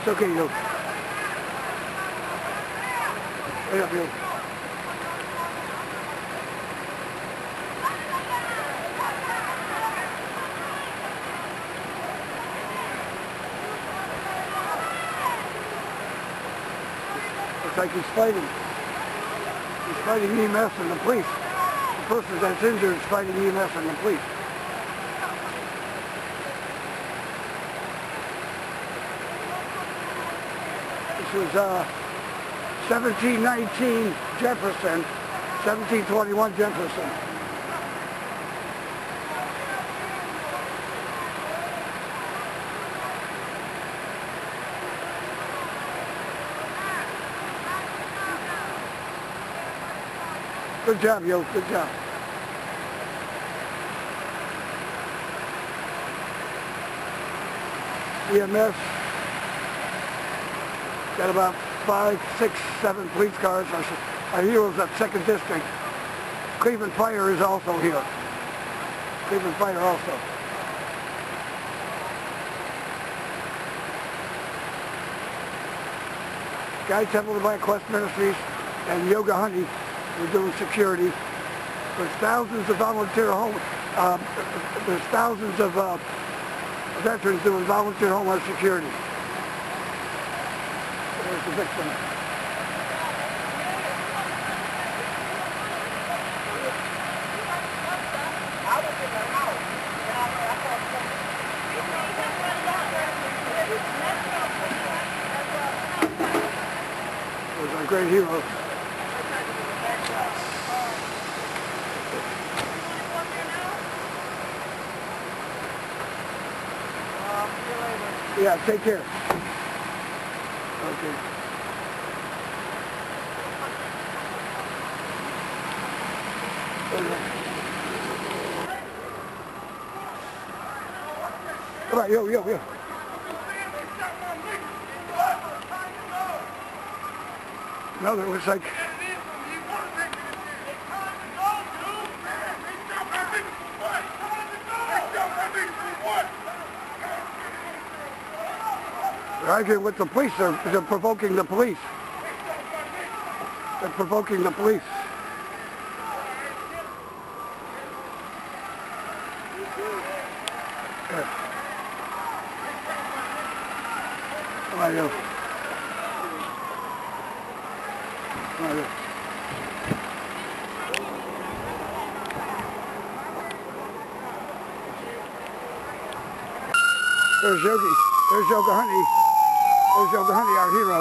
It's okay, you. Right up, you. It's like he's fighting. He's fighting EMS and the police. The person that's injured is fighting EMS and the police. This was 1719 Jefferson, 1721 Jefferson. Good job, yo. Good job. EMS got about 5, 6, 7 police cars. Our heroes at 2nd District. Cleveland Fire is also here. Cleveland Fire also. Guy Temple Divine Quest Ministries and Yoga Honey. We're doing security. There's thousands of volunteer there's thousands of veterans doing volunteer homeland security. There's the victim. There's our great hero. Yeah, take care. Okay. Come on, yo. No, there was like... They're arguing with the police. They're provoking the police. They're provoking the police. Yeah. Come on, yo. Come on, yo. There's Yogi. There's Yoga Honey. There's Yoga Honey, our hero.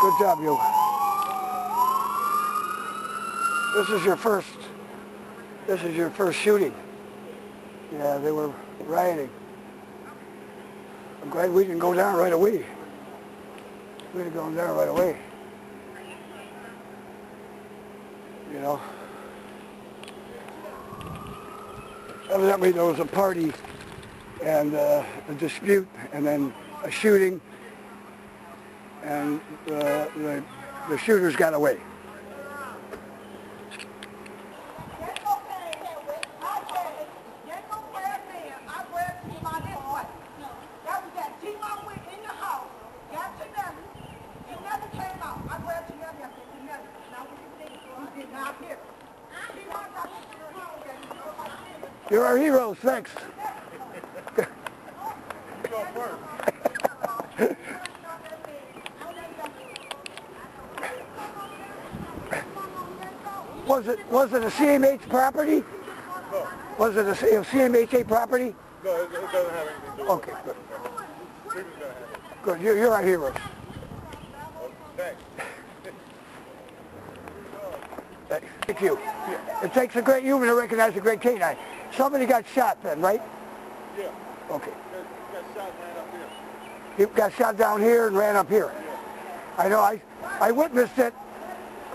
Good job, you. This is your first shooting. Yeah, they were rioting. I'm glad we didn't go down right away. We didn't go down right away. You know. Evidently there was a party and a dispute, and then a shooting, and the shooters got away. You're our heroes, thanks. Was it a CMH property? No. Was it a CMHA property? No, it doesn't have anything to do with it. Okay, good. Good, you're our heroes. Thanks. Thank you. It takes a great human to recognize a great canine. Somebody got shot then, right? Yeah. Okay. Got shot and ran up here. He got shot down here and ran up here. Yeah. I know, I witnessed it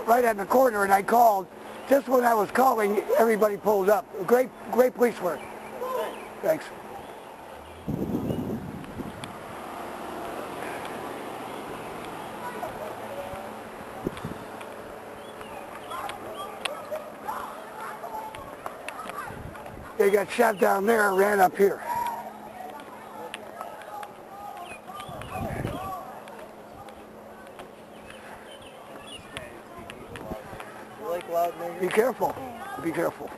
right at the corner, and I called. Just when I was calling, everybody pulled up. Great police work. Thanks. They got shot down there and ran up here. careful.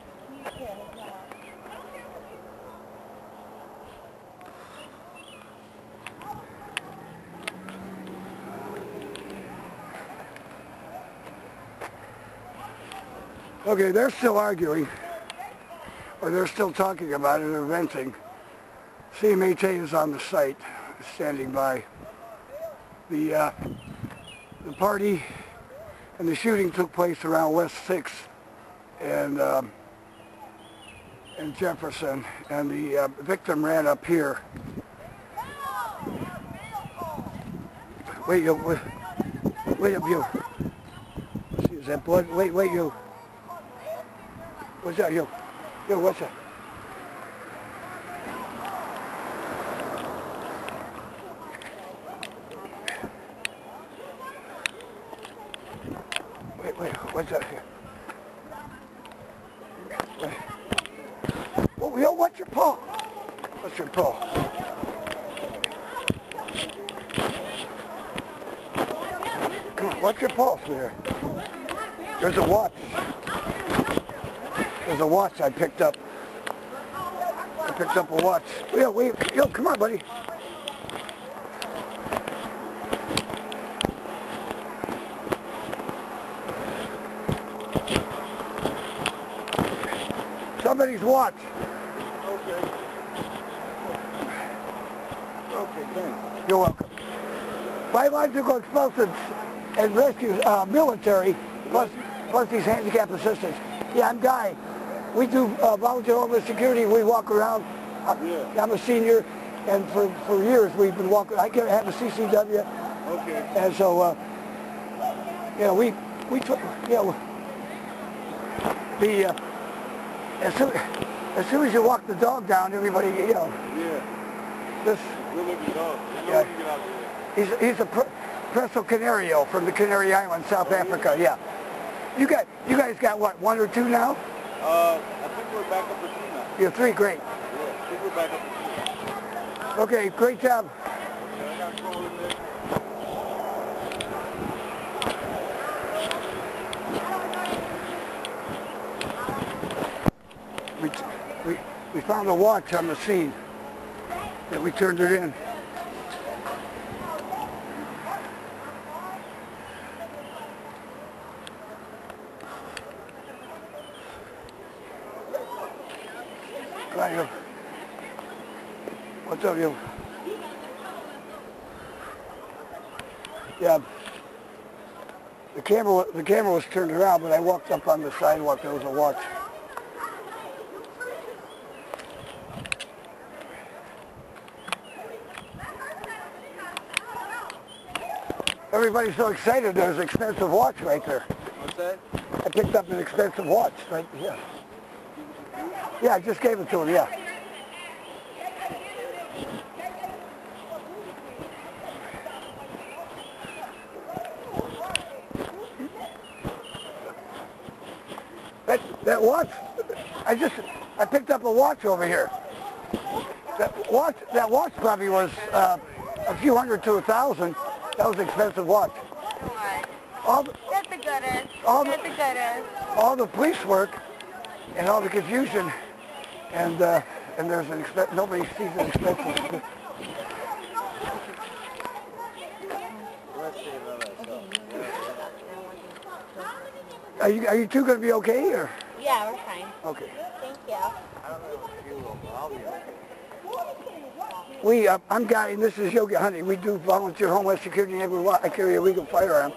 Okay, they're still arguing, or they're still talking about it or venting. CMHA is on the site, standing by. The party and the shooting took place around West 6th and Jefferson, and the victim ran up here. Wait, you, wait up, you. See, is that blood? Wait, you. What's that, you? Yo, what's that? Wait, what's that here? Wait. Oh, yo, what's your paw? What's your paw? Come on, what's your pulse there? There's a watch. There's a watch I picked up. I picked up a watch. Yo, come on, buddy. Somebody's watch. Okay. Okay, thanks. You're welcome. Biological explosives and rescue military, plus these handicap assistants. Yeah, I'm Guy. We do volunteer homeless security. We walk around. I'm a senior, and for years we've been walking. I have a CCW. Okay. And so, as soon as you walk the dog down, everybody, Yeah. this. Good looking dog. Yeah. He's a Presso Canario from the Canary Islands, South Africa. Yeah. You guys got what, 1 or 2 now? I think we're back up to 2 now. You're 3, great. Yeah, I think we're back up to 2. Okay, great job. I got control in there. We found a watch on the scene, and we turned it in. Come on, you. What's up, you? Yeah. The camera was turned around, but I walked up on the sidewalk. There was a watch. Everybody's so excited. There's an expensive watch right there. What's that? I picked up an expensive watch right here. Yeah, I just gave it to him, yeah. That watch, I picked up a watch over here. That watch probably was a few hundred to 1,000. That was an expensive watch. That's a gooder. All the police work and all the confusion, and there's nobody sees an expensive. Are you two going to be okay, or? Yeah, we're fine. Okay. Thank you. I don't know if you will, but I'll be okay. I'm Guy, and this is Yoga Hunting. We do volunteer homeland security everywhere. I carry a legal firearm.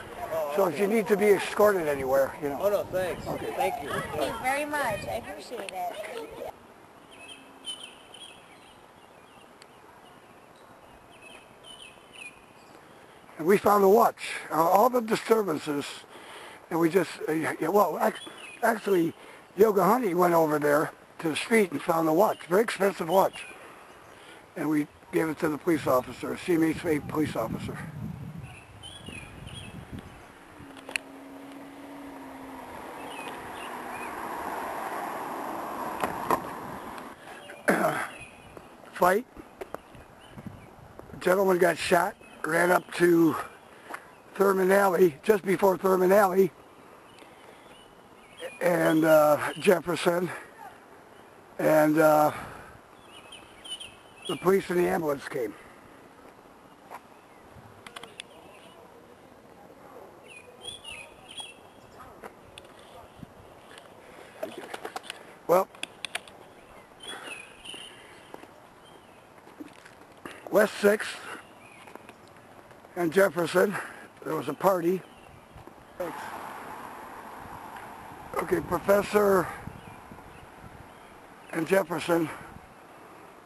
So if you need to be escorted anywhere, you know. Oh, no, thanks. Okay. Thank you. Thank you very much. I appreciate it. Thank you. And we found a watch. All the disturbances, and we just, actually, Yoga Honey went over there to the street and found a watch, very expensive watch. And we gave it to the police officer, a CMHA police officer. Fight. A gentleman got shot, ran up to Thurman Alley, just before Thurman Alley, and Jefferson, and the police and the ambulance came. Well, West 6th and Jefferson, there was a party. Okay, Professor and Jefferson,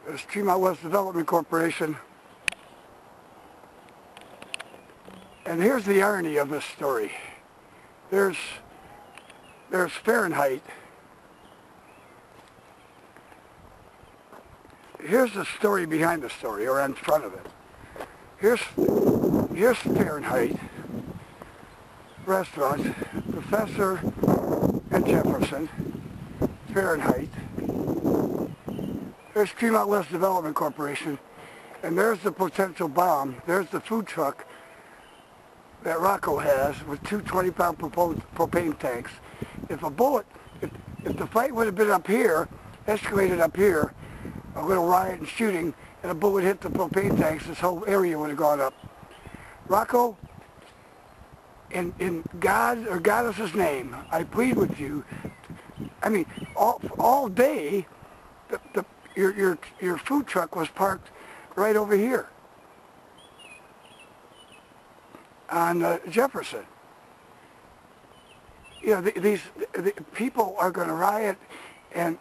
there's Tremont West Development Corporation. And here's the irony of this story. There's Fahrenheit. Here's the story behind the story, or in front of it. Here's Fahrenheit, restaurant, Professor and Jefferson, Fahrenheit. There's Tremont West Development Corporation, and there's the potential bomb. There's the food truck that Rocco has with two 20-pound propane tanks. If a bullet, if the fight would have been up here, escalated up here, a little riot and shooting, and a bullet hit the propane tanks, this whole area would have gone up. Rocco, in God or Goddess's name, I plead with you. I mean, all day, your food truck was parked right over here on Jefferson. You know, these people are going to riot and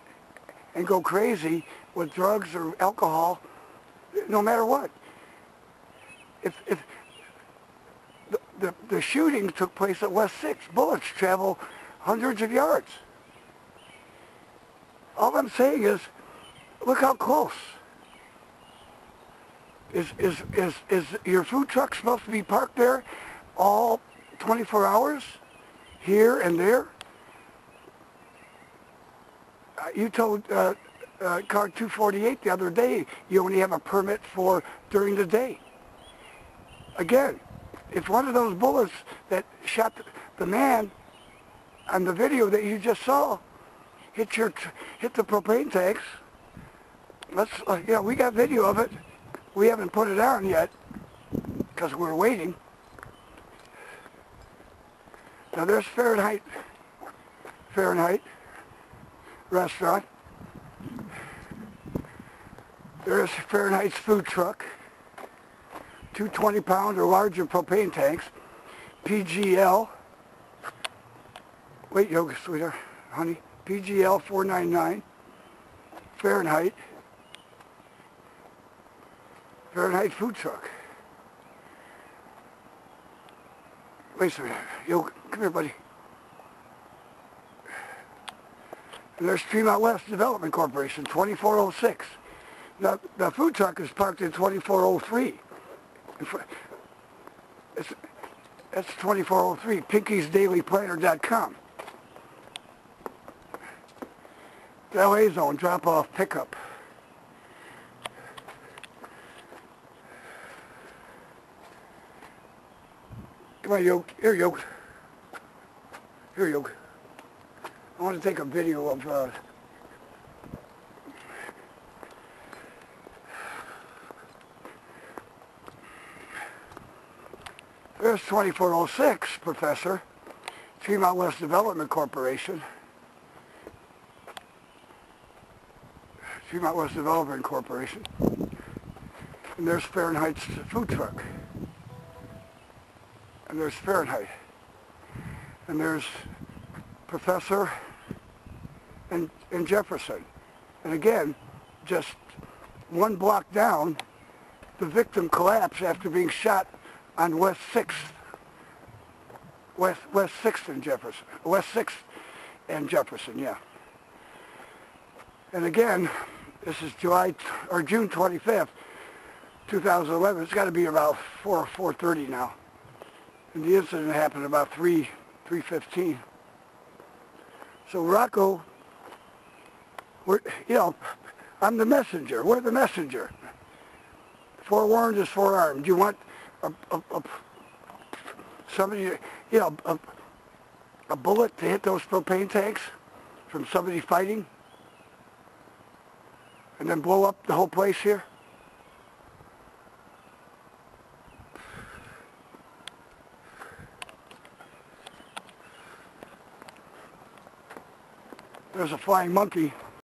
go crazy with drugs or alcohol, no matter what. If the shooting took place at West 6, bullets travel hundreds of yards. All I'm saying is, look how close. Is your food truck supposed to be parked there all 24 hours, here and there? You told car 248 the other day you only have a permit for during the day. Again, if one of those bullets that shot the man on the video that you just saw hit the propane tanks, we got video of it. We haven't put it on yet because we're waiting. Now there's Fahrenheit restaurant. There's Fahrenheit's food truck. Two 20-pound or larger propane tanks. PGL. Wait, yoga, sweetheart, honey. PGL 499. Fahrenheit food truck. Wait, sweetheart. Yo, come here, buddy. And there's Tremont West Development Corporation, 2406. Now, the food truck is parked in 2403. That's 2403, pinkysdailyplanner.com. The LA zone, drop-off, pickup. Come on, Yoke. Here, Yoke. Here, Yoke. I want to take a video of... There's 2406, Professor. Tremont West Development Corporation. Tremont West Development Corporation. And there's Fahrenheit's food truck. And there's Fahrenheit. And there's Professor and Jefferson. And again, just one block down, the victim collapsed after being shot on West 6th. West 6th and Jefferson. West 6th and Jefferson, yeah. And again, this is June 25th, 2011. It's got to be about 4:30 now. And the incident happened about 3:15. So Rocco, I'm the messenger. We're the messenger. Forewarned is forearmed. You want somebody, a bullet to hit those propane tanks from somebody fighting and then blow up the whole place here? There's a flying monkey.